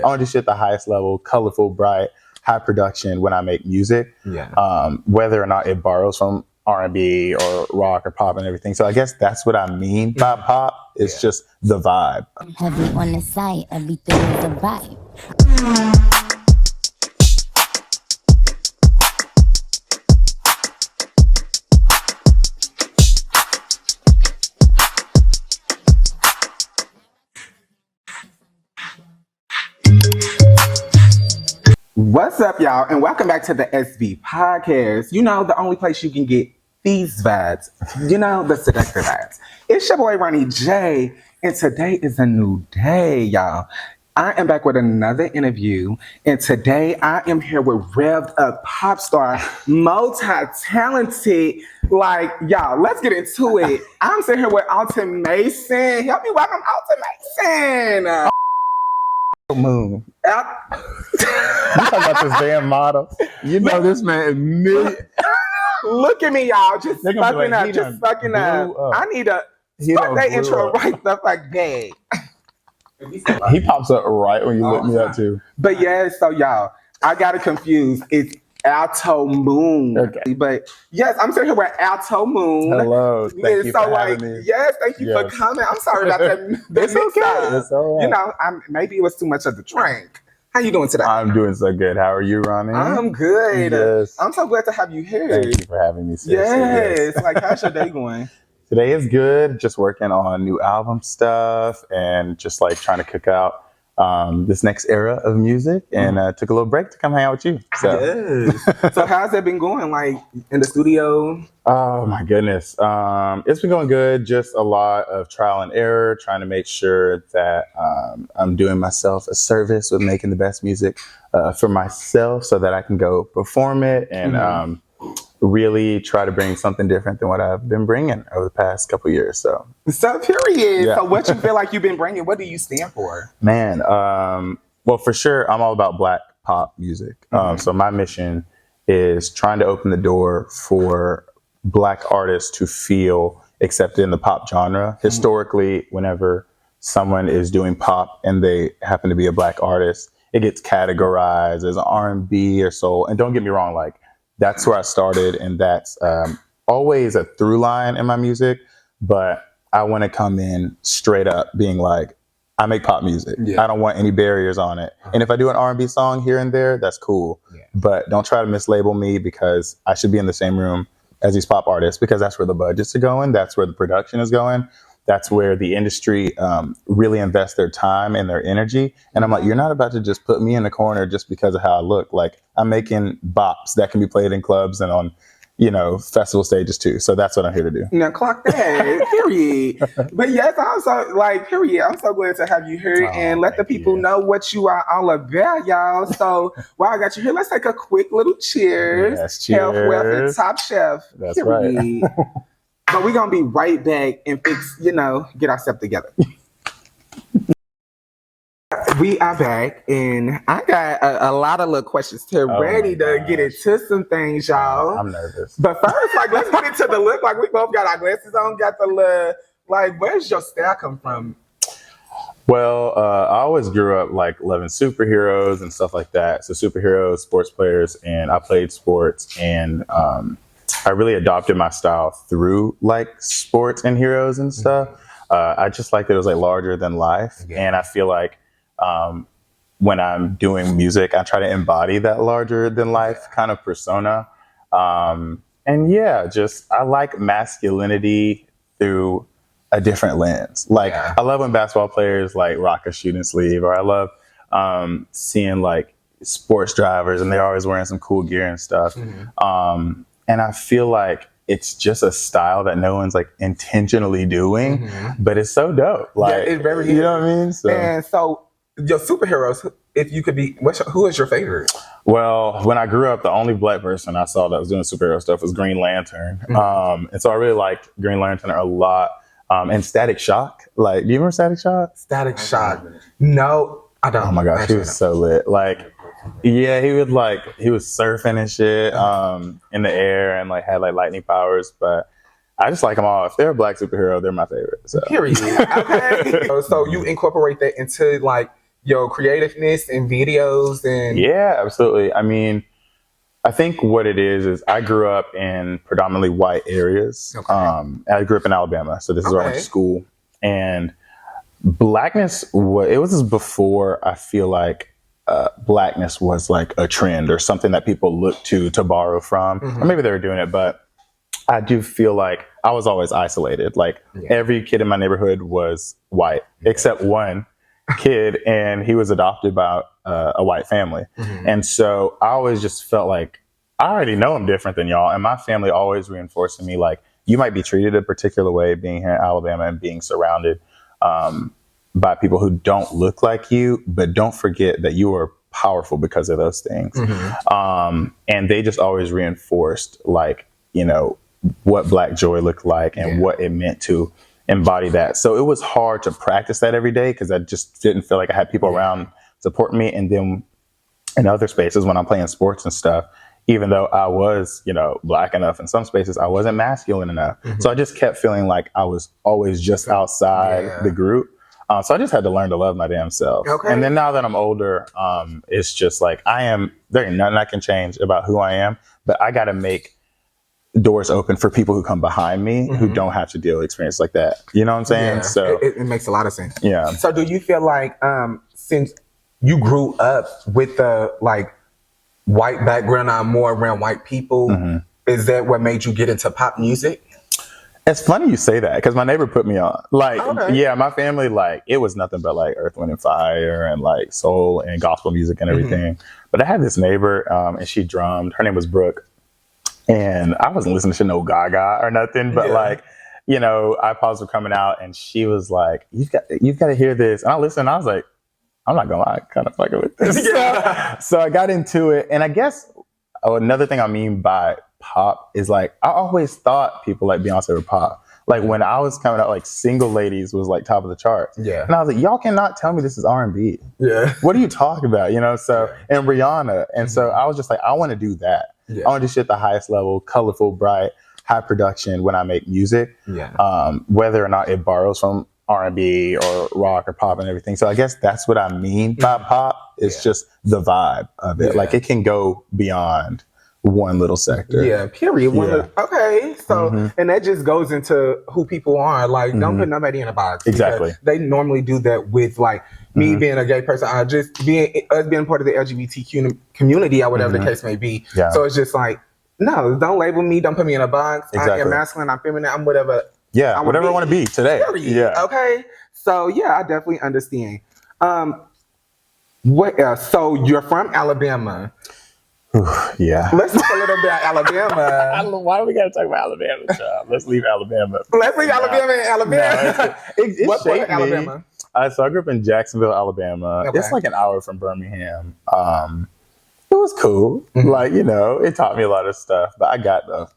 I want to do shit at the highest level, colorful, bright, high production when I make music. Whether or not it borrows from R&B or rock or pop and everything. So I guess that's what I mean by pop. It's just the vibe. Heavy on the side, everything is a vibe. What's up, y'all, and welcome back to the SV podcast. You know, the only place you can get these vibes. You know, the seductive vibes. It's your boy Ronnie J, and today is a new day, y'all. I am back with another interview, and today I am here with revved up pop star, multi-talented. Like, y'all, let's get into it. I'm sitting here with Alto Mason. Help me welcome Alto Mason. Moon. You talking about this damn model? You know this man. Look at me, y'all. Just fucking like, up. Just fucking up. I need a start that intro right stuff like that. He pops up right when you look me up too. But yes, so y'all, I got it confused. It's Alto Moon. Okay. But yes, I'm sitting here with Alto Moon. Hello. Thank you for having me. Yes, thank you for coming. I'm sorry about that. It's okay. It's all right. You know, maybe it was too much of the drink. How you doing today? I'm doing so good. How are you, Ronnie? I'm good. Yes. I'm so glad to have you here. Thank you for having me. Yes. Like, how's your day going? Today is good. Just working on new album stuff and just like trying to cook out this next era of music, and took a little break to come hang out with you. So. Yes. So how's that been going? Like in the studio? Oh my goodness. It's been going good. Just a lot of trial and error, trying to make sure that I'm doing myself a service with making the best music for myself so that I can go perform it and really try to bring something different than what I've been bringing over the past couple of years. So period. Yeah. So what you feel like you've been bringing, what do you stand for? Man, well, for sure, I'm all about Black pop music. So my mission is trying to open the door for Black artists to feel accepted in the pop genre. Historically, whenever someone is doing pop and they happen to be a Black artist, it gets categorized as R&B or soul. And don't get me wrong, like, that's where I started, and that's always a through line in my music. But I want to come in straight up being like, I make pop music. Yeah. I don't want any barriers on it. And if I do an R&B song here and there, that's cool. Yeah. But don't try to mislabel me, because I should be in the same room as these pop artists, because that's where the budgets are going. That's where the production is going. That's where the industry really invests their time and their energy. And I'm like, you're not about to just put me in the corner just because of how I look. Like, I'm making bops that can be played in clubs and on, you know, festival stages too. So that's what I'm here to do. Now clock that, period. But yes, I'm so I'm so glad to have you here and let the people know what you are all about, y'all. So while I got you here, let's take a quick little cheers. Yes, cheers. Health, wealth, and Top Chef. That's right. But we're going to be right back and get our stuff together. We are back, and I got a lot of little questions ready to get into some things, y'all. I'm nervous. But first, like, let's get into the look. Like, we both got our glasses on, got the look. Like, where's your style come from? Well, I always grew up like loving superheroes and stuff like that. So superheroes, sports players, and I played sports, and I really adopted my style through like sports and heroes and stuff. I just like that it was like larger than life. And I feel like when I'm doing music, I try to embody that larger than life kind of persona. And yeah, just I like masculinity through a different lens. Like I love when basketball players like rock a shooting sleeve, or I love seeing like sports drivers and they're always wearing some cool gear and stuff. And I feel like it's just a style that no one's like intentionally doing, but it's so dope. Like, it's very, you know what I mean? So. And so your superheroes, if you could be, who is your favorite? Well, when I grew up, the only Black person I saw that was doing superhero stuff was Green Lantern. And so I really liked Green Lantern a lot. And Static Shock. Like, do you remember Static Shock? Static Shock. No, I don't. Oh my gosh, he was so lit. Like, yeah, he was surfing and shit in the air and like had like lightning powers. But I just like them all. If they're a Black superhero, they're my favorite. So. Period. Okay. So you incorporate that into like your creativeness in videos and Yeah, absolutely. I mean, I think what it is I grew up in predominantly white areas. Okay. I grew up in Alabama, so this is where I went to school. And blackness, it was just before I feel like blackness was like a trend or something that people looked to borrow from. Or maybe they were doing it, but I do feel like I was always isolated. Like every kid in my neighborhood was white, except one kid, and he was adopted by a white family. And so I always just felt like I already know I'm different than y'all. And my family always reinforced to me, like, you might be treated a particular way being here in Alabama and being surrounded by people who don't look like you, but don't forget that you are powerful because of those things. And they just always reinforced, like, you know, what Black joy looked like and what it meant to embody that. So it was hard to practice that every day because I just didn't feel like I had people around supporting me. And then in other spaces, when I'm playing sports and stuff, even though I was, you know, Black enough in some spaces, I wasn't masculine enough. So I just kept feeling like I was always just outside the group. So I just had to learn to love my damn self. And then now that I'm older, it's just like there ain't nothing I can change about who I am, but I got to make doors open for people who come behind me who don't have to deal with experience like that. You know what I'm saying? So it makes a lot of sense. Yeah. So do you feel like since you grew up with the like white background, more around white people, is that what made you get into pop music? It's funny you say that because my neighbor put me on. Like, my family, like, it was nothing but like Earth, Wind, and Fire and like soul and gospel music and everything. But I had this neighbor and she drummed. Her name was Brooke. And I wasn't listening to no Gaga or nothing, but like, you know, iPods were coming out and she was like, you've got to hear this. And I listened and I was like, I'm not gonna lie, kind of fucking with this. So I got into it. And I guess another thing I mean by pop is like, I always thought people like Beyonce were pop. Like when I was coming out, like Single Ladies was like top of the charts. Yeah. And I was like, y'all cannot tell me this is R&B. Yeah. What are you talking about? You know, so, and Rihanna. And so I was just like, I want to do that. I want to do shit at the highest level, colorful, bright, high production when I make music. Whether or not it borrows from R&B or rock or pop and everything. So I guess that's what I mean by pop. It's just the vibe of it. Like it can go beyond one little sector. Yeah, period. Okay. So, and that just goes into who people are. Like, don't put nobody in a box. Exactly. They normally do that with like me being a gay person, just being part of the LGBTQ community or whatever the case may be. Yeah. So it's just like, no, don't label me. Don't put me in a box. Exactly. I am masculine. I'm feminine. I'm whatever. Yeah, whatever I want to be today. Period. Yeah. Okay. So yeah, I definitely understand. What else? So you're from Alabama. Yeah. Let's talk a little bit about Alabama. Why do we got to talk about Alabama, child? Let's leave Alabama. Let's leave Alabama in Alabama. No, it shaped me. Alabama? So I grew up in Jacksonville, Alabama. Okay. It's like an hour from Birmingham. It was cool. Like, you know, it taught me a lot of stuff, but I got them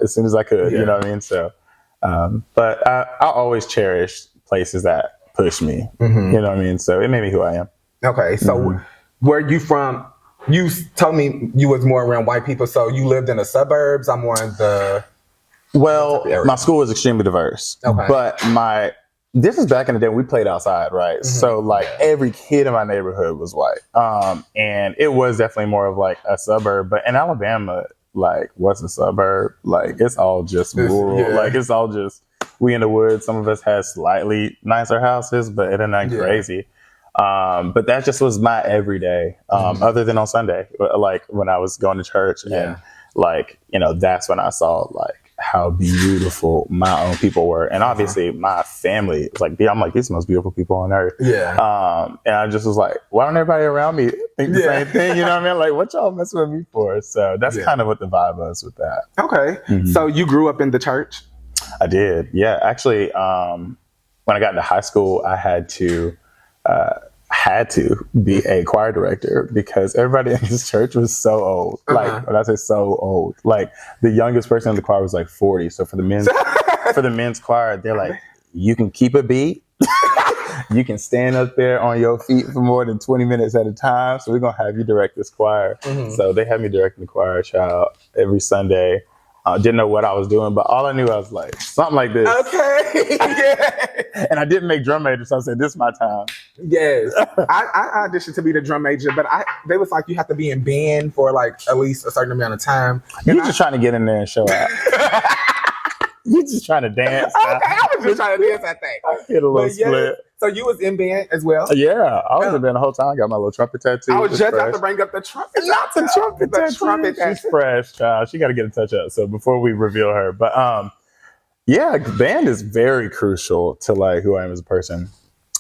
as soon as I could, you know what I mean? So, but I always cherish places that push me, you know what I mean? So it made me who I am. Okay. So where you from? You told me you was more around white people, so you lived in the suburbs. I'm more in the... Well, my school was extremely diverse, but this is back in the day when we played outside, right? So like every kid in my neighborhood was white. And it was definitely more of like a suburb, but in Alabama, like what's a suburb? Like it's all just rural. Like it's all just, we in the woods. Some of us had slightly nicer houses, but it ain't crazy. But that just was my everyday, other than on Sunday, like when I was going to church and like, you know, that's when I saw like how beautiful my own people were. And obviously my family was like, I'm like, these are the most beautiful people on earth. Yeah. And I just was like, why don't everybody around me think the same thing? You know what I mean? Like, what y'all messing with me for? So that's kind of what the vibe was with that. Okay. So you grew up in the church? I did. Yeah. Actually, when I got into high school, I had to be a choir director because everybody in this church was so old. Like when I say so old, like the youngest person in the choir was like 40. So for the men's choir, they're like, you can keep a beat. You can stand up there on your feet for more than 20 minutes at a time. So we're gonna have you direct this choir. So they had me directing the choir, child, every Sunday. Didn't know what I was doing, but all I knew I was like something like this. Okay. Yeah. And I didn't make drum major, so I said, "This is my time." Yes. I auditioned to be the drum major, but they was like, you have to be in band for like at least a certain amount of time. You're just trying to get in there and show out. You're just trying to dance. Okay, I was just trying to dance, I think. Hit a little But yeah, split. so you was in band as well? Yeah, I was in band the whole time. I got my little trumpet tattoo. I was just about fresh. to bring up the trumpet. Not the trumpet tattoo. Trumpet tattoo. She's fresh, child. She got to get in touch up. So before we reveal her, but yeah, band is very crucial to like who I am as a person.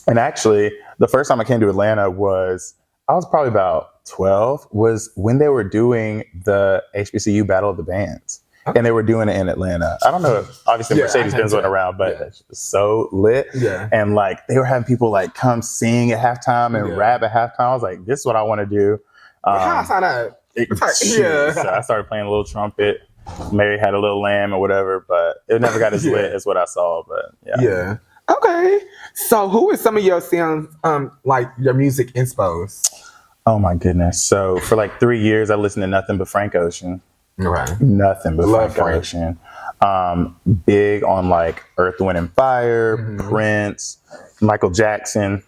And actually, the first time I came to Atlanta I was probably about 12. Was when they were doing the HBCU Battle of the Bands. Okay. And they were doing it in Atlanta. I don't know if obviously Mercedes-Benz went around, but it's so lit. Yeah. And like they were having people like come sing at halftime and rap at halftime. I was like, this is what I want to do. How I signed up. So I started playing a little trumpet. Mary had a little lamb or whatever, but it never got as lit as what I saw. But yeah. Okay. So who is some of your sounds, like your music inspos? Oh my goodness. So for like 3 years, I listened to nothing but Frank Ocean. Right. Nothing but Frank Ocean. Big on like Earth, Wind and Fire, Prince, Michael Jackson.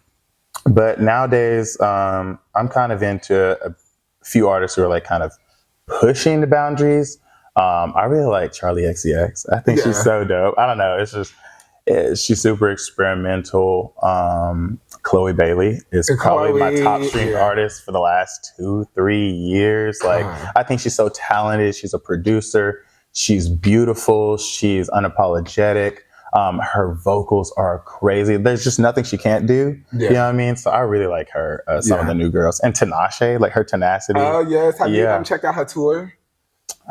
But nowadays, I'm kind of into a few artists who are like kind of pushing the boundaries. I really like Charlie XCX. I think she's so dope. I don't know. It's just, she's super experimental. Chloe Bailey is probably my top streamed artist for the last 2-3 years. Like, I think she's so talented. She's a producer. She's beautiful. She's unapologetic. Her vocals are crazy. There's just nothing she can't do. You know what I mean? So I really like her. Some of the new girls. And Tinashe, like her tenacity. Oh, yes. Have you checked out her tour?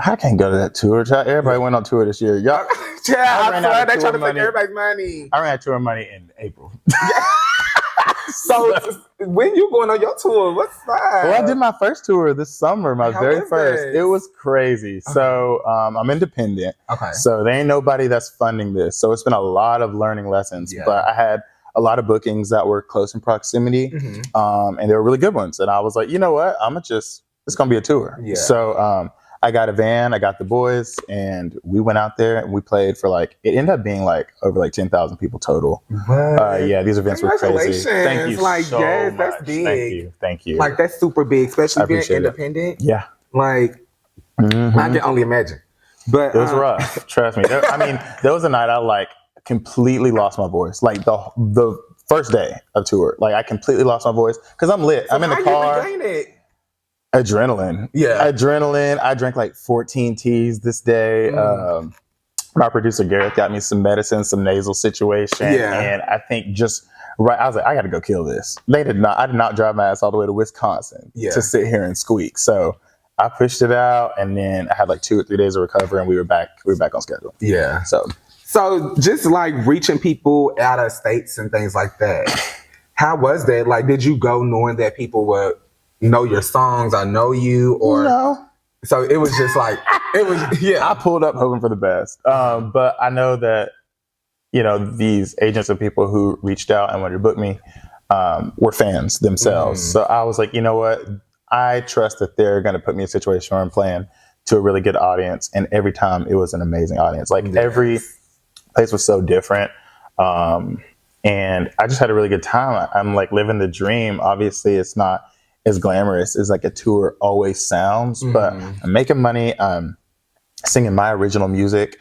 I can't go to that tour. Everybody went on tour this year. Y'all, I swear they trying to take everybody's money. I ran out of tour money in April. So when you going on your tour, what's that? Well, I did my first tour this summer, my very first. It was crazy. Okay. So I'm independent. Okay. So there ain't nobody that's funding this. So it's been a lot of learning lessons. Yeah. But I had a lot of bookings that were close in proximity, and they were really good ones. And I was like, you know what? It's going to be a tour. Yeah. So I got a van, I got the boys, and we went out there and we played for like, it ended up being like over like 10,000 people total. Yeah, these events were crazy. Thank you so much. That's big. Thank you. Like that's super big, especially being independent. Yeah. Like, I can only imagine. But it was rough, trust me. There was a night I like completely lost my voice. Like the first day of tour, like I completely lost my voice because I'm lit. So I'm in the car. Adrenaline. Yeah. Adrenaline. I drank like 14 teas this day. My producer Gareth got me some medicine, some nasal situation. Yeah. And I think I was like, I got to go kill this. I did not drive my ass all the way to Wisconsin to sit here and squeak. So I pushed it out, and then I had like 2 or 3 days of recovery, and we were back on schedule. Yeah. So just like reaching people out of states and things like that. How was that? Like, did you go knowing that people would know your songs or know you, or no? So it was just like I pulled up hoping for the best, but I know that these agents and people who reached out and wanted to book me were fans themselves. So I was like, you know what, I trust that they're going to put me in a situation where I'm playing to a really good audience, and every time it was an amazing audience. Like every place was so different, and I just had a really good time. I'm like living the dream. Obviously it's not as glamorous as like a tour always sounds, but I'm making money. Singing my original music.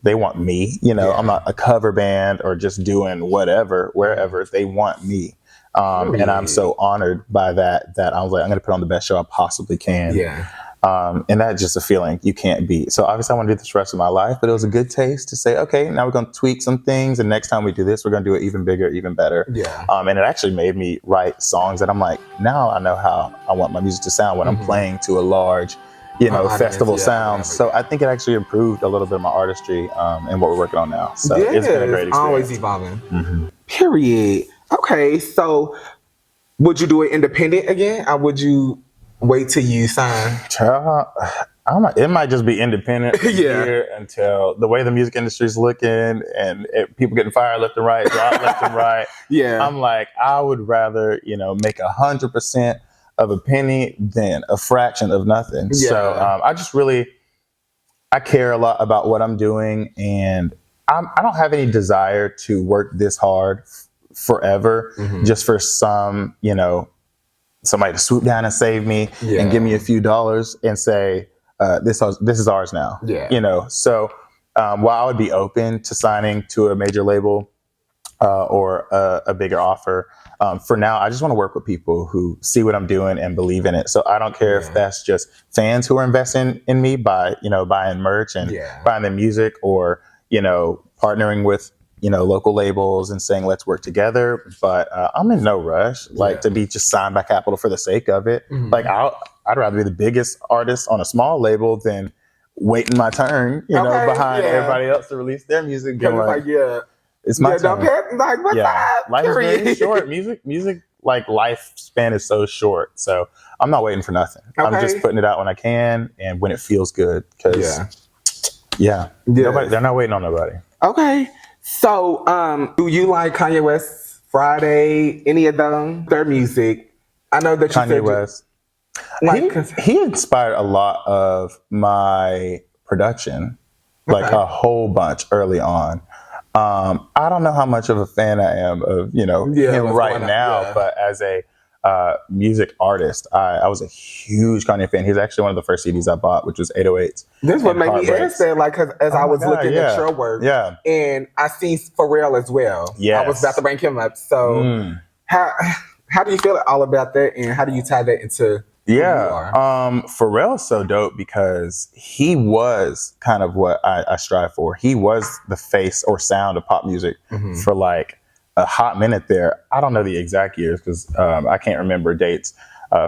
They want me, I'm not a cover band or just doing whatever, wherever. They want me. And I'm so honored by that I was like, I'm going to put on the best show I possibly can. Yeah. And that's just a feeling you can't beat. So obviously I want to do this the rest of my life, but it was a good taste to say, okay, now we're going to tweak some things. And next time we do this, we're going to do it even bigger, even better. Yeah. And it actually made me write songs that I'm like, now I know how I want my music to sound when I'm playing to a large, festival sounds. So I think it actually improved a little bit of my artistry and what we're working on now. So it's been a great experience. Always evolving. Period. Okay. So would you do it independent again, or would you wait till you sign? It might just be independent here until the way the music industry is looking and people getting fired left and right, drop left and right. Yeah. I'm like, I would rather, make 100% of a penny than a fraction of nothing. Yeah. So I just really, I care a lot about what I'm doing, and I don't have any desire to work this hard forever just for some, somebody to swoop down and save me and give me a few dollars and say, this is ours now. So while I would be open to signing to a major label or a bigger offer, for now, I just want to work with people who see what I'm doing and believe in it. So I don't care if that's just fans who are investing in me by, buying merch and buying the music, or, partnering with, local labels and saying, let's work together. But I'm in no rush, to be just signed by Capitol for the sake of it. Like I'd rather be the biggest artist on a small label than waiting my turn, behind everybody else to release their music. It's my turn. What's up? Life is very short. Music, lifespan is so short. So I'm not waiting for nothing. I'm just putting it out when I can and when it feels good. Because, they're not waiting on nobody. Okay. So, do you like Kanye West, Friday, any of them? Their music? I know that Kanye West. He inspired a lot of my production, a whole bunch early on. I don't know how much of a fan I am of, him right now, but as a music artist, I was a huge Kanye fan. He's actually one of the first CDs I bought, which was 808s. This what made me understand, cause as I was looking at your work, and I seen Pharrell as well. I was about to bring him up. So how do you feel all about that, and how do you tie that into Pharrell's so dope because he was kind of what I strive for. He was the face or sound of pop music for a hot minute there. I don't know the exact years because I can't remember dates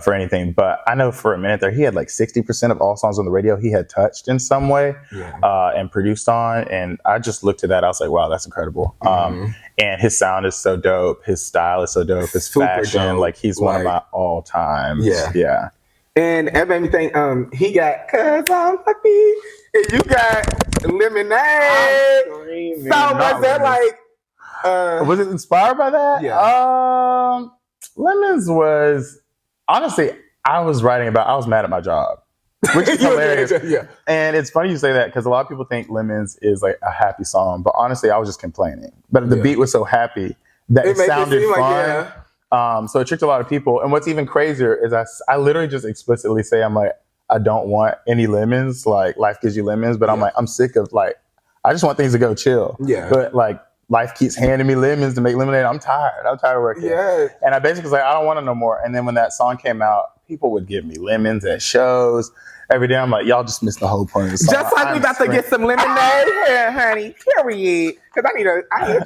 for anything, but I know for a minute there he had 60% of all songs on the radio he had touched in some way and produced on, and I just looked at that. I was like, wow, that's incredible. And his sound is so dope. His style is so dope. His fashion, he's one of my all time. And that made me think, he got "Cause I'm Happy" and you got "Lemonade." So was that was it inspired by that? Lemons was, honestly, I was mad at my job, which is hilarious. And it's funny you say that because a lot of people think Lemons is a happy song, but honestly, I was just complaining. But the beat was so happy that it sounded fun. So it tricked a lot of people. And what's even crazier is I literally just explicitly say, I'm like, I don't want any lemons. Life gives you lemons, but I'm sick of I just want things to go chill. But life keeps handing me lemons to make lemonade. I'm tired of working. And I basically was like, I don't want it no more. And then when that song came out, people would give me lemons at shows every day. I'm like, y'all just missed the whole point of the song. Just we about to get some lemonade here, honey. Period. Because I need a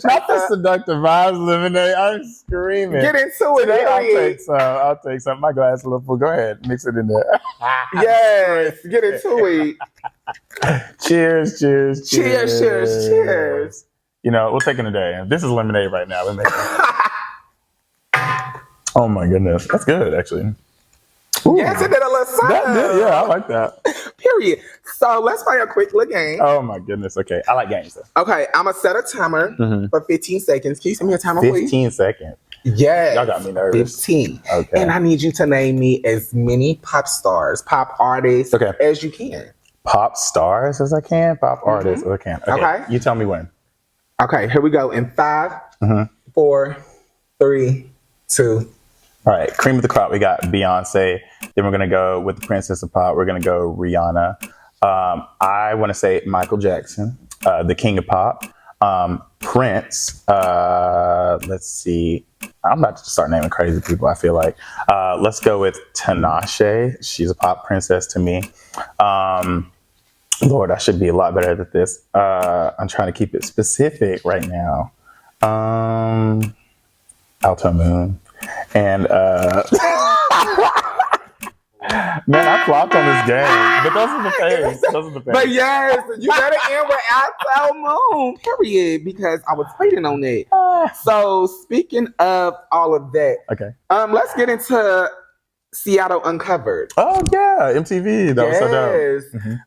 not the Seductive Vibez lemonade. I'm screaming. Get into it. Today, I'll take some. My glass is a little full. Go ahead, mix it in there. Yes, get into it. Cheers. Cheers. We're taking a day. This is lemonade right now. Oh my goodness, that's good actually. Ooh. Yes, it did a little something. Yeah, I like that. Period. So let's play a quick little game. Oh my goodness. Okay, I like games though. Okay, I'm gonna set a timer for 15 seconds. Can you send me a timer, please? 15 seconds. Yes. Y'all got me nervous. 15. Okay. And I need you to name me as many pop stars, pop artists as you can. Pop stars as I can? Pop artists as I can. Okay. You tell me when. Okay, here we go. In 5, 4, 3, 2. All right, cream of the crop. We got Beyonce. Then we're gonna go with the Princess of Pop. We're gonna go Rihanna. I want to say Michael Jackson, the King of Pop. Prince. Let's see. I'm about to start naming crazy people. I feel like. Let's go with Tinashe. She's a pop princess to me. Lord, I should be a lot better at this. I'm trying to keep it specific right now. Alto Moon. And man, I flopped on this game. But those are the things. But yes, you better end with Alto Moon, period, because I was waiting on it. So speaking of all of that, let's get into Seattle Uncovered. Oh yeah, MTV. That was so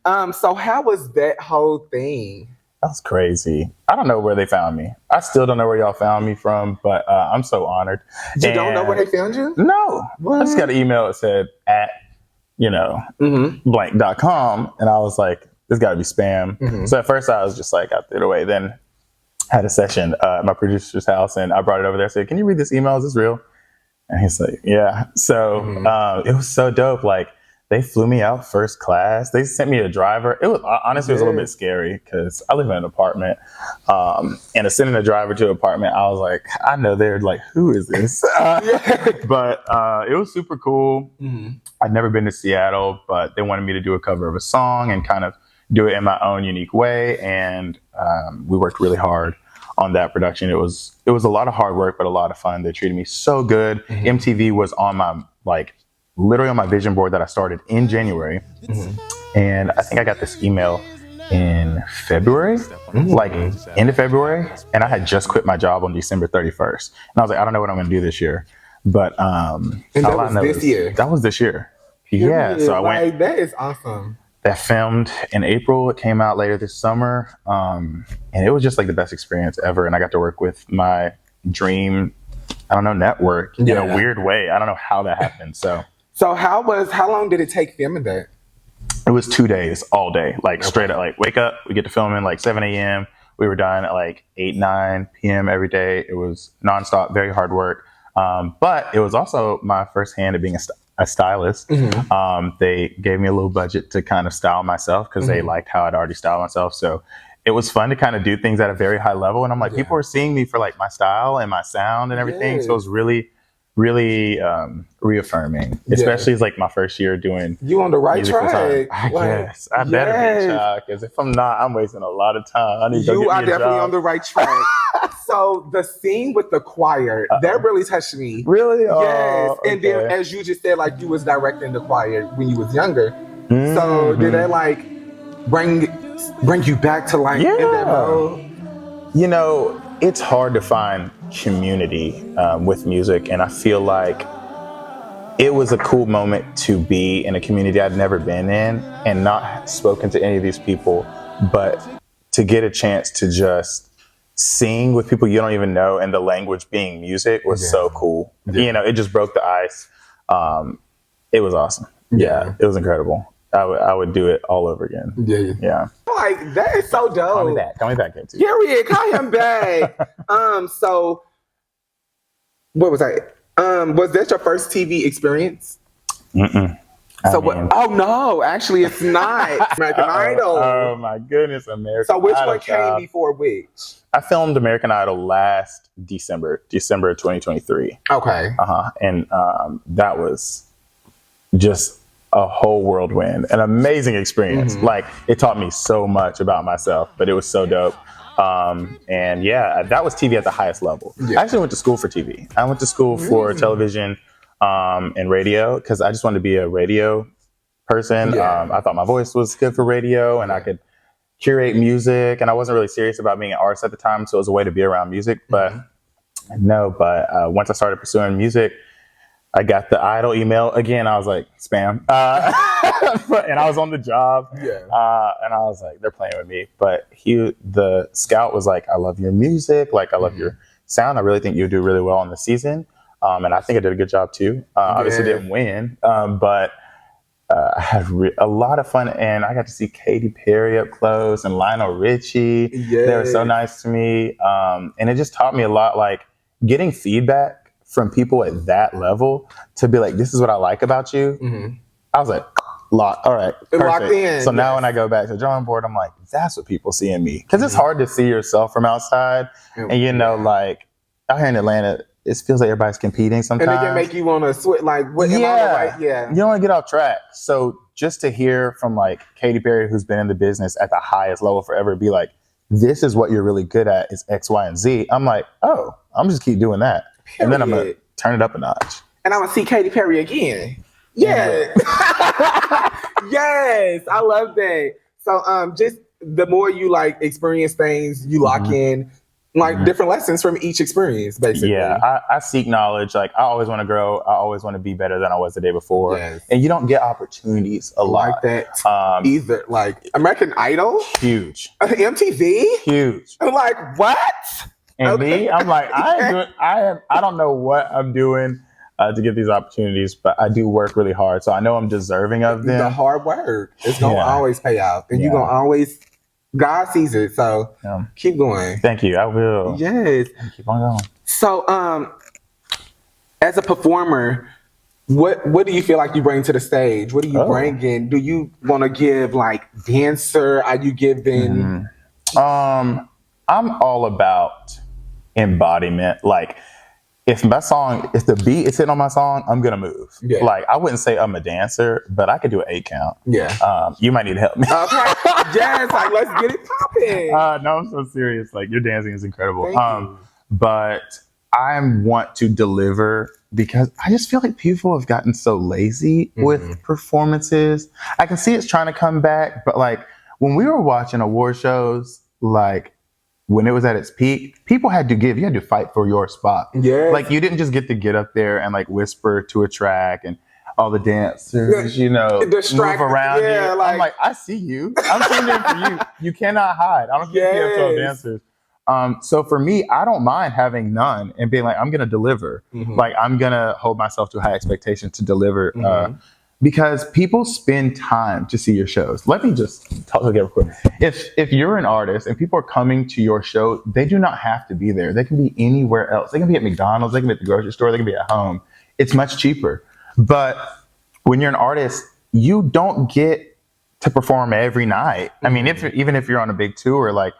dope. So how was that whole thing? That was crazy. I don't know where they found me. I still don't know where y'all found me from, but I'm so honored. You don't know where they found you? No. What? I just got an email that said at, blank.com. And I was like, this got to be spam. So at first I was just like, I threw it away. Then I had a session at my producer's house, and I brought it over there. I said, can you read this email? Is this real? And he's like, yeah. So it was so dope. Like, they flew me out first class. They sent me a driver. It was honestly, it was a little bit scary because I live in an apartment. And sending a driver to an apartment, I was like, I know they're like, who is this? But it was super cool. I'd never been to Seattle, but they wanted me to do a cover of a song and kind of do it in my own unique way. And we worked really hard on that production. It was a lot of hard work, but a lot of fun. They treated me so good. MTV was on my, like, literally on my vision board that I started in January. And I think I got this email in February, like end of February. And I had just quit my job on December 31st. And I was like, I don't know what I'm going to do this year. But and that was this year. That was this year. Yeah. So I went. That is awesome. That filmed in April. It came out later this summer. And it was just like the best experience ever. And I got to work with my dream, I don't know, network in a weird way. I don't know how that happened. So how long did it take filming that? It was 2 days, all day, like straight up, like wake up, we get to filming like 7 a.m. We were done at like 8, 9 p.m. every day. It was nonstop, very hard work. But it was also my first hand at being a stylist. They gave me a little budget to kind of style myself because they liked how I'd already styled myself. So it was fun to kind of do things at a very high level. And I'm like, people are seeing me for like my style and my sound and everything. So it was really reaffirming, especially as like my first year doing. You on the right track? I guess I better be, child, because if I'm not, I'm wasting a lot of time. I need to go get me a job. You are definitely on the right track. So the scene with the choir that really touched me. Really? Yes. And then, as you just said, like you was directing the choir when you was younger. So did that like bring you back to like in that mode? You know, it's hard to find community with music, and I feel like it was a cool moment to be in a community I'd never been in and not spoken to any of these people, but to get a chance to just sing with people you don't even know, and the language being music was so cool. You know, it just broke the ice. It was awesome. Yeah, it was incredible. I would do it all over again. Yeah. Like, that is so dope. Call me back, KT. Period. Call him back. So what was I? Was that your first TV experience? So what? Oh no, actually it's not. American Idol. Oh my goodness, American So which Idol, one came before which? I filmed American Idol last December 2023. Okay. And that was just a whole whirlwind, an amazing experience. Like, it taught me so much about myself, but it was so dope. And yeah, that was TV at the highest level. I actually went to school for TV. I went to school for television and radio because I just wanted to be a radio person. I thought my voice was good for radio and I could curate music, and I wasn't really serious about being an artist at the time, so it was a way to be around music. But once I started pursuing music, I got the Idol email again. I was like, spam. And I was on the job. And I was like, they're playing with me. But the scout was like, I love your music. Like, I love your sound. I really think you do really well in the season. And I think I did a good job too. Obviously didn't win. But I had a lot of fun. And I got to see Katy Perry up close and Lionel Richie. They were so nice to me. And it just taught me a lot, like getting feedback from people at that level to be like, this is what I like about you. I was like, all right, perfect. Locked in. So now when I go back to the drawing board, I'm like, that's what people see in me. Because it's hard to see yourself from outside. And you know, like out here in Atlanta, it feels like everybody's competing sometimes. And it can make you want to switch, like, what am I right? You don't want to get off track. So just to hear from like Katy Perry, who's been in the business at the highest level forever, be like, this is what you're really good at, is X, Y, and Z. I'm like, oh, I'm just keep doing that. And then I'm going to turn it up a notch. And I'm going to see Katy Perry again. Yeah. Yes. I love that. So just the more you like experience things, you lock in like different lessons from each experience, basically. Yeah. I seek knowledge. Like, I always want to grow. I always want to be better than I was the day before. And you don't get opportunities a lot. Like that either. Like American Idol. Huge. MTV. Huge. I'm like, what? And me, I'm like, I don't know what I'm doing. to get these opportunities, but I do work really hard. So I know I'm deserving of them. The hard work is going to always pay out. And you're going to always, God sees it. So keep going. Thank you. I will. Yes. Keep on going. So as a performer, what do you feel like you bring to the stage? What do you bring in? Do you want to give like dancer? Are you giving? I'm all about embodiment. Like if the beat is hitting on my song, I'm gonna move. Yeah. Like I wouldn't say I'm a dancer, but I could do an 8 count. Yeah. You might need to help me. Okay. Yes. Like let's get it popping. No, I'm so serious. Like your dancing is incredible. Thank you. But I want to deliver because I just feel like people have gotten so lazy with performances. I can see it's trying to come back, but like when we were watching award shows, like when it was at its peak, people had to you had to fight for your spot. Yeah. Like you didn't just get to get up there and like whisper to a track and all the dancers, move around you. I'm like, I see you. I'm tuning in for you. You cannot hide. I don't care if you have 12 dancers. So for me, I don't mind having none and being like, I'm going to deliver. Like I'm going to hold myself to a high expectation to deliver because people spend time to see your shows. Let me just talk real quick. If you're an artist and people are coming to your show, they do not have to be there. They can be anywhere else. They can be at McDonald's. They can be at the grocery store. They can be at home. It's much cheaper. But when you're an artist, you don't get to perform every night. I mean, even if you're on a big tour, like,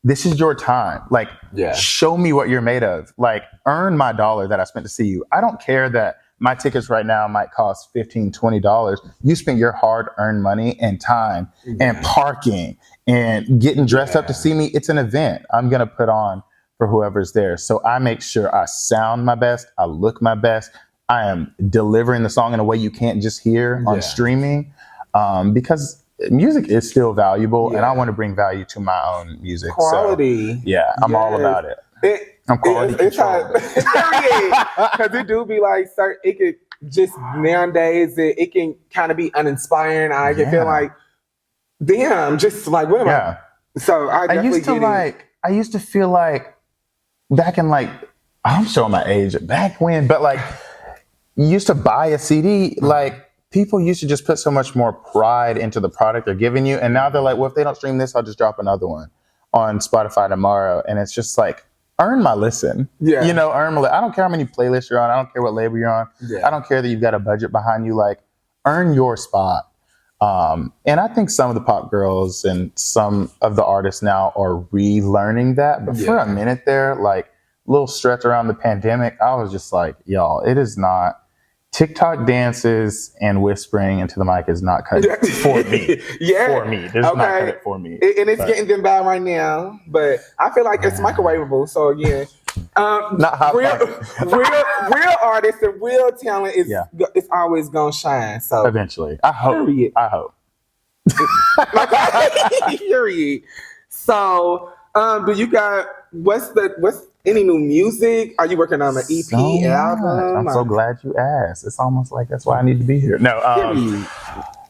this is your time. Like, show me what you're made of. Like, earn my dollar that I spent to see you. I don't care that my tickets right now might cost $15, $20. You spent your hard-earned money and time and parking and getting dressed up to see me. It's an event I'm going to put on for whoever's there. So I make sure I sound my best. I look my best. I am delivering the song in a way you can't just hear on streaming because music is still valuable and I want to bring value to my own music. Quality. So, I'm all about it. I'm quality control. Because it do be like, it could just nowadays, it can kind of be uninspiring. I can feel like, damn, just like, what am I? So I used to feel like back in like, I'm showing my age, back when, but like, you used to buy a CD, like, people used to just put so much more pride into the product they're giving you. And now they're like, well, if they don't stream this, I'll just drop another one on Spotify tomorrow. And it's just like, earn my listen. Yeah. Earn my I don't care how many playlists you're on. I don't care what label you're on. Yeah. I don't care that you've got a budget behind you. Like, earn your spot. And I think some of the pop girls and some of the artists now are relearning that. But for a minute there, like, little stretch around the pandemic, I was just like, y'all, it is not. TikTok dances and whispering into the mic is not cut for me. For me. There's not cut it for me. And it's getting them bad right now. But I feel like it's microwavable. So again, not hot real artists and real talent is it's always gonna shine. So eventually. I hope. Period. So do you got what's any new music? Are you working on an EP album? I'm so glad you asked. It's almost like that's why I need to be here. No,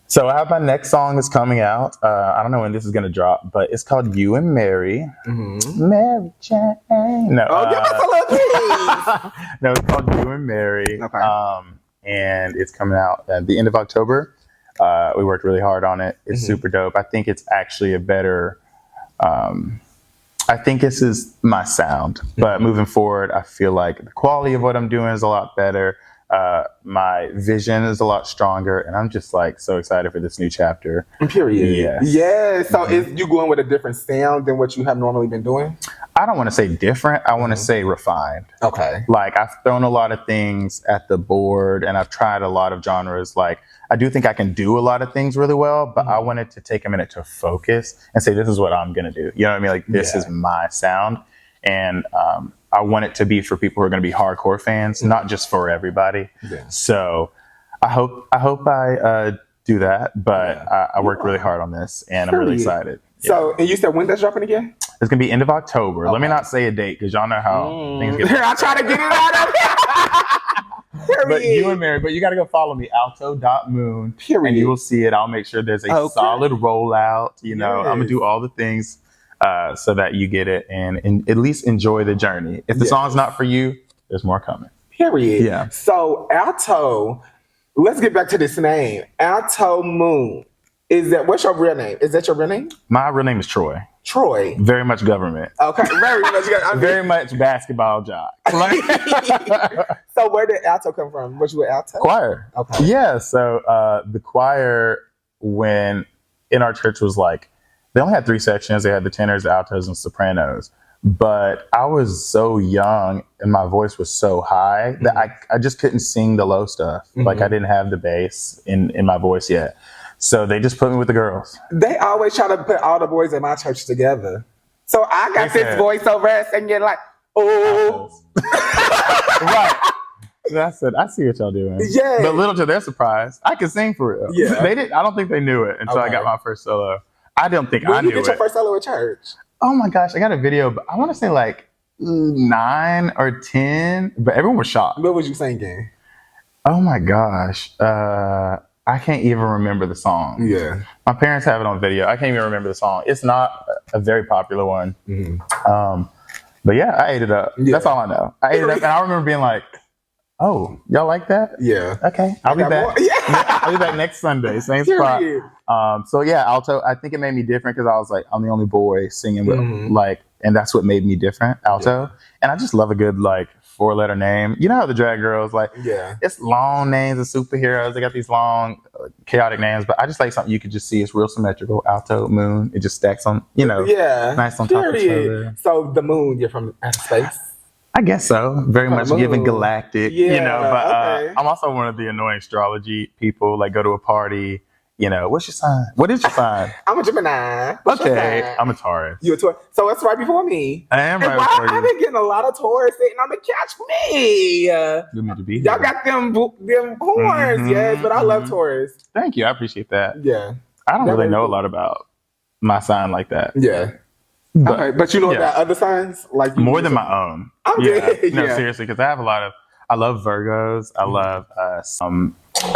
so I have my next song is coming out. I don't know when this is gonna drop, but it's called You and Mary. Mary Jane. No, give us a little piece. No, it's called You and Mary. Okay. And it's coming out at the end of October. We worked really hard on it. It's super dope. I think it's actually a better. I think this is my sound, but moving forward, I feel like the quality of what I'm doing is a lot better. My vision is a lot stronger, and I'm just like so excited for this new chapter. Period. Yes. Yeah. So is you going with a different sound than what you have normally been doing? I don't want to say different. I want to say refined. Okay. Like I've thrown a lot of things at the board, and I've tried a lot of genres. Like I do think I can do a lot of things really well, but I wanted to take a minute to focus and say, this is what I'm going to do. You know what I mean? Like this is my sound. And I want it to be for people who are going to be hardcore fans, not just for everybody. Yeah. So I hope I do that, but I worked really hard on this and I'm really excited. So, and you said when that's dropping again? It's going to be end of October. Okay. Let me not say a date because y'all know how things get. I'll try to get it out of here. But You and Mary, but you got to go follow me, alto.moon. Period. And you will see it. I'll make sure there's a solid rollout. I'm going to do all the things so that you get it and at least enjoy the journey. If the song's not for you, there's more coming. Period. Yeah. So Alto, let's get back to this name. Alto Moon. What's your real name? Is that your real name? My real name is Troy. Troy. Very much government. Okay, very much. Very much basketball jock. So where did Alto come from? Was you an Alto? Choir. Okay. Yeah. So the choir, when in our church, was like, they only had 3 sections. They had the tenors, the altos, and sopranos. But I was so young and my voice was so high that I just couldn't sing the low stuff. Like I didn't have the bass in my voice yet. So they just put me with the girls. They always try to put all the boys in my church together. So I got this voice over there singing like, oh. Right. That's it. I see what y'all doing. Yeah. But little to their surprise, I could sing for real. Yeah. They didn't. I don't think they knew it until I got my first solo. I don't think I knew it. When did you get your first solo at church? Oh my gosh, I got a video, but I want to say like 9 or 10, but everyone was shocked. What was you singing? Oh my gosh. I can't even remember the song. Yeah. My parents have it on video. I can't even remember the song. It's not a very popular one. But yeah, I ate it up. Yeah. That's all I know. I ate it up, and I remember being like, oh, y'all like that? Yeah. Okay, I'll be back. Yeah. I'll be back next Sunday, same spot. So yeah, Alto, I think it made me different because I was like, I'm the only boy singing with like, and that's what made me different, Alto. Yeah. And I just love a good like 4-letter name. You know how the drag girls like, it's long names of superheroes. They got these long, chaotic names, but I just like something you could just see. It's real symmetrical. Alto, moon. It just stacks on, nice on top of each other. So the moon, you're from outer space? I guess so. Very much giving galactic, but I'm also one of the annoying astrology people. Like, go to a party, what's your sign? What is your sign? I'm a Gemini. Okay, I'm a Taurus. You a Taurus? So it's right before me. I am right before you. I've been getting a lot of Taurus sitting on the couch for me. You're meant to be here. Y'all got them horns, yes, but I love Taurus. Thank you. I appreciate that. Yeah. I don't really know a lot about my sign like that. Yeah. But you know about other signs? Like more than my own. I'm good. No, seriously, because I have I love Virgos. I love I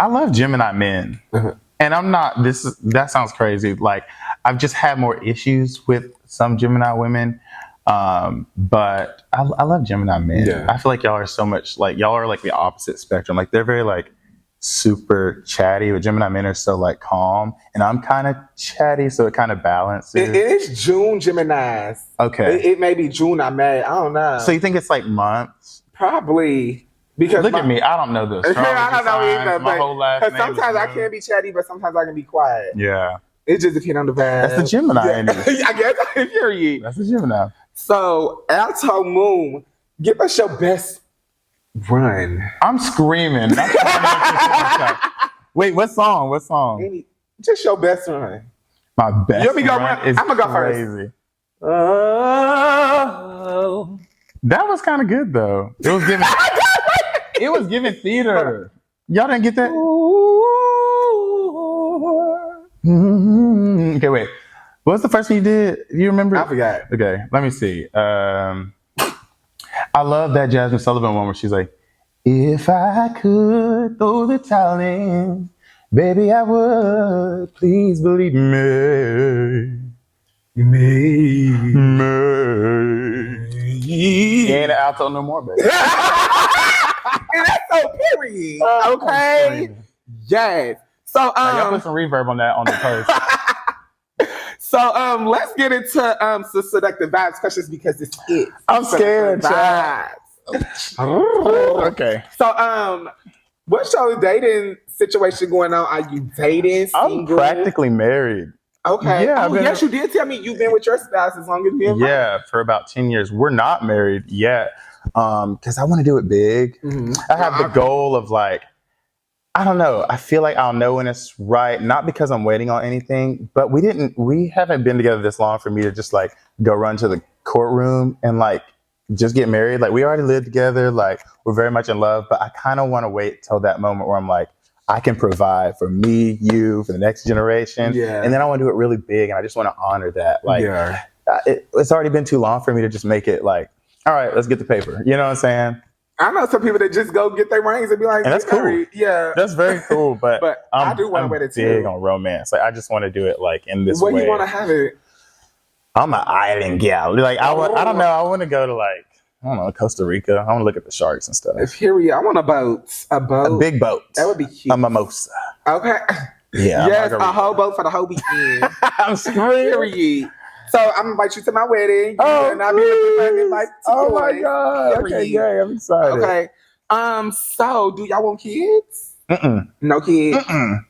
love Gemini men. And I'm not, that sounds crazy. Like, I've just had more issues with some Gemini women. But I love Gemini men. Yeah. I feel like y'all are so much, like, y'all are like the opposite spectrum. Like, they're very like super chatty, but Gemini men are so like calm. And I'm kind of chatty, so it kind of balances. It is June Geminis. Okay. It may be June or May. I don't know. So you think it's like months? Probably. Because look at me, I don't know this. I don't know either. My whole last name. Sometimes I can be chatty, but sometimes I can be quiet. Yeah. It just depends on the vibe. That's the Gemini. I guess I hear you. That's the Gemini. So, Alto Moon, give us your best run. I'm screaming. Wait, what song? What song? Just your best run. My best run is I'm gonna go crazy. First. Oh. That was kind of good though. It was giving. It was giving theater. Y'all didn't get that? Okay, wait. What was the first one you did? You remember? I forgot. Okay, let me see. I love that Jasmine Sullivan one where she's like, if I could throw the towel in, baby, I would. Please believe me. Ain't an alto no more, baby. And that's so period. Okay. Yes. So y'all put some reverb on that on the post. So let's get into the seductive vibes questions because it's it. I'm scared, child. Okay. So what's your dating situation going on? Are you dating? Single? I'm practically married. Okay. Yeah. Yes, you did tell me you've been with your spouse as long as you've been. Yeah, for about 10 years. We're not married yet because I want to do it big. I have the goal of like, I don't know. I feel like I'll know when it's right. Not because I'm waiting on anything, but we haven't been together this long for me to just like go run to the courtroom and like just get married. Like we already live together. Like we're very much in love, but I kind of want to wait till that moment where I'm like, I can provide for me, you, for the next generation. Yeah. And then I want to do it really big. And I just want to honor that. Like it's already been too long for me to just make it like, all right, let's get the paper. You know what I'm saying? I know some people that just go get their rings and be like, and that's cool. Yeah. That's very cool. But I do want to wait it too. Big on romance. Like I just want to do it like in this way. Where you want to have it? I'm an island gal. Like I don't know. I want to go to like I don't know, Costa Rica. I want to look at the sharks and stuff. Period. I want a boat. A boat. A big boat. That would be cute. A mimosa. Okay. Yeah. Yes, a whole boat for the whole weekend. I'm screaming. Period. So I'm gonna invite you to my wedding. Oh, and I'll be looking for an invite to oh my yours. God. Period. Okay, yeah, I'm excited. Okay. So do y'all want kids? No kids.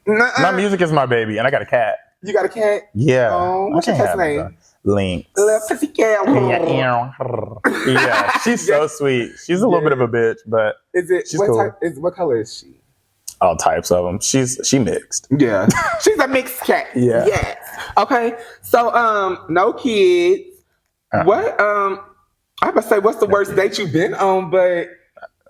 My music is my baby, and I got a cat. You got a cat? Yeah. What's your cat's name? Link. Little pussy cat. Yeah, she's so sweet. She's a little bit of a bitch, but is it? she's What cool. what color is she? All types of them. She mixed. Yeah, she's a mixed cat. Yeah. Yes. Okay. So no kids. What I'm gonna say, what's the worst date you've been on? But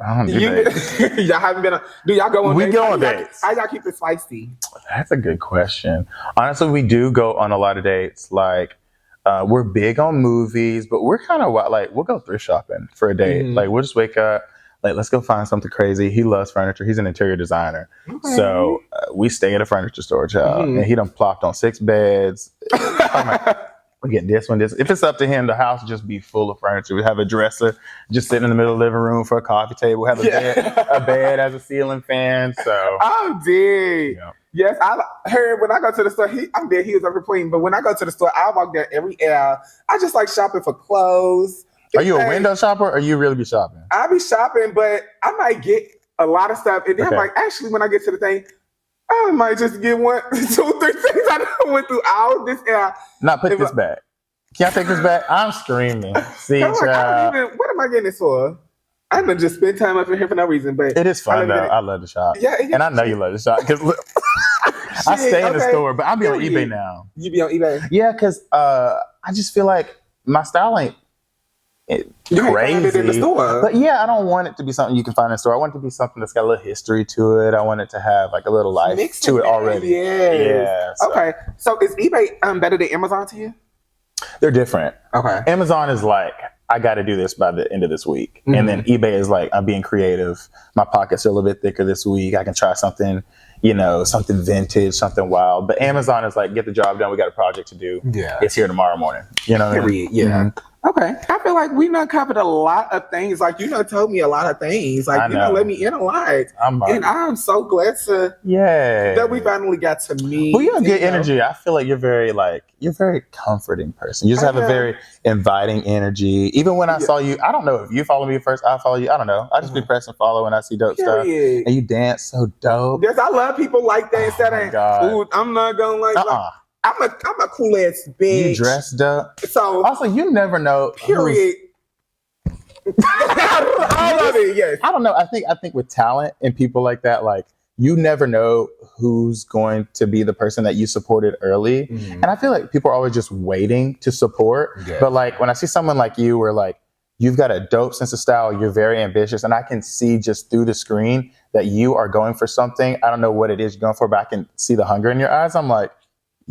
I don't do dates. y'all haven't been on. Do y'all go on We dates? go on dates. How y'all keep it spicy? That's a good question. Honestly, we do go on a lot of dates. Like, we're big on movies, but we're kind of like, we'll go thrift shopping for a date. Like, we'll just wake up, like, let's go find something crazy. He loves furniture. He's an interior designer. Okay. So we stay at a furniture store, child. And he done plopped on 6 beds. We get this one, this. If it's up to him, the house just be full of furniture. We have a dresser just sitting in the middle of the living room for a coffee table. We have a bed as a ceiling fan. So Oh, dear. Yeah. Yes, I heard when I go to the store, I'm there, he was over queen, but when I go to the store, I walk there every hour. I just like shopping for clothes. Are you a window shopper or you really be shopping? I be shopping, but I might get a lot of stuff. And then I'm like, actually, when I get to the thing, I might just get 1, 2, 3 things I went through all this hour. Not put this back. Can I take this back? I'm screaming. See, I'm like, what am I getting this for? I'm gonna just spend time up in here for no reason, but it is fun though. I love to shop. Yeah, and I know you love to shop because I stay in the store, but I'll be on eBay now. You be on eBay? Yeah, because I just feel like my style ain't crazy. Find it in the store. But yeah, I don't want it to be something you can find in the store. I want it to be something that's got a little history to it. I want it to have like a little life to it already. Yeah. So. Okay. So is eBay better than Amazon to you? They're different. Okay. Amazon is like, I got to do this by the end of this week. And then eBay is like, I'm being creative. My pockets are a little bit thicker this week. I can try something, something vintage, something wild. But Amazon is like, get the job done. We got a project to do. Yeah. It's here tomorrow morning. You know what I mean? Yeah. Okay. I feel like we done covered a lot of things. Like, you done told me a lot of things. Like, you done let me in a lot. And I'm so glad that we finally got to meet. Well, you have good energy. I feel like you're very comforting person. You just have a very inviting energy. Even when I saw you, I don't know if you follow me first, I follow you. I don't know. I just be pressing follow when I see dope stuff. And you dance so dope. Yes, I love people like that. Instead of, ooh, I'm not going like I'm a cool ass bitch. You dressed up. So also, you never know. Period. I love it. Yes. I don't know. I think with talent and people like that, like you never know who's going to be the person that you supported early. And I feel like people are always just waiting to support. Yeah. But like when I see someone like you, where like you've got a dope sense of style, you're very ambitious, and I can see just through the screen that you are going for something. I don't know what it is you're going for, but I can see the hunger in your eyes. I'm like,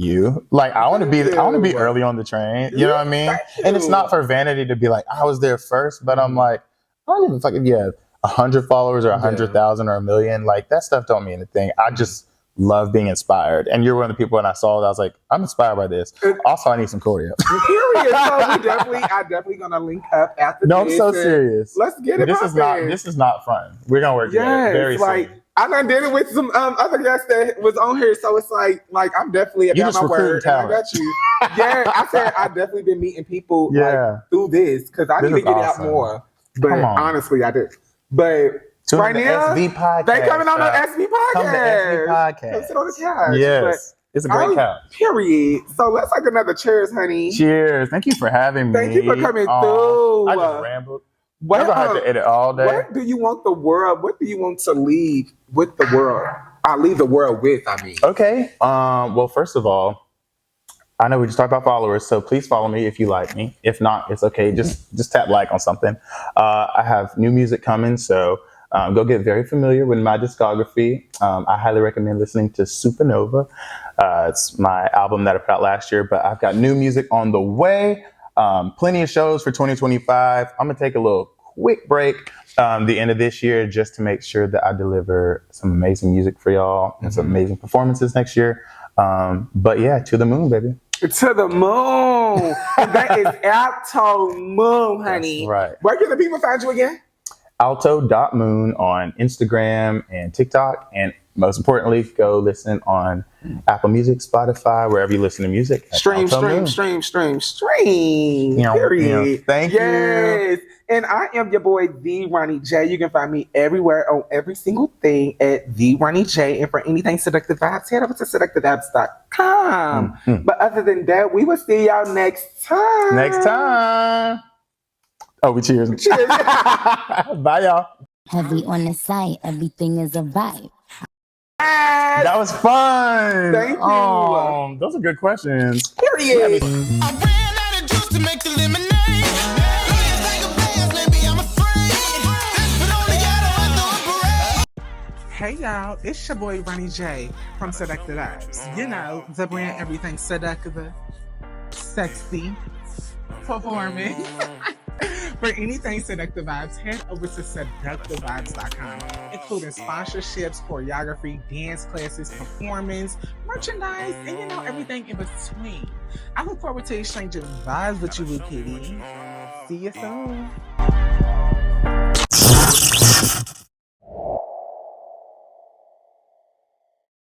I want to be early on the train. You know what I mean? And it's not for vanity to be like, I was there first, but I'm like, I don't even fucking 100 followers or 100,000 or 1 million. Like that stuff don't mean anything. I just love being inspired. And you're one of the people when I saw it, I was like, I'm inspired by this. Also, I need some choreo. Period. So I definitely gonna link up after this. No, I'm so serious. Let's get it. This is not fun. We're gonna work together very soon. I done did it with some other guests that was on here, so it's like I'm definitely about my word. And I got you. Yeah, I said I definitely been meeting people through this because I need to get out more. But honestly, I did. But right now, SV podcast, they coming on the SV podcast. Come to SV podcast. Come sit on the couch. Yes, it's a great couch. Period. So let's like another cheers, honey. Cheers. Thank you for having me. Thank you for coming through. I just rambled. I don't have to edit all day. What do you want to leave with the world? I'll leave the world with, Okay. Well, first of all, I know we just talked about followers, so please follow me if you like me. If not, it's okay. Just tap like on something. I have new music coming, so go get very familiar with my discography. I highly recommend listening to Supernova. It's my album that I put out last year, but I've got new music on the way. Plenty of shows for 2025. I'm going to take a little quick break the end of this year just to make sure that I deliver some amazing music for y'all and some amazing performances next year. But yeah, to the moon, baby. To the moon. Moon. And that is Alto Moon, honey. That's right. Where can the people find you again? Alto.moon on Instagram and TikTok. And most importantly, go listen on Apple Music, Spotify, wherever you listen to music. Stream. Period. Thank you. And I am your boy, The Ronnie J. You can find me everywhere on every single thing at The Ronnie J. And for anything Seductive Vibez, head over to seductivevibez.com. Mm-hmm. But other than that, we will see y'all next time. Oh, we cheers. Cheers. Bye, y'all. Heavy on the site, everything is a vibe. That was fun. Thank you. Those are good questions. Period. I ran out of juice to make the lemonade. Lawyers take a pass, maybe I'm afraid. But only got a parade. Hey y'all, it's your boy Ronnie J from Seductive Vibez. You know, the brand everything seductive, sexy, performing. For anything Seductive Vibez, head over to seductivevibez.com, including sponsorships, choreography, dance classes, performance, merchandise, and everything in between. I look forward to exchanging vibes with you, Kitty. See you soon.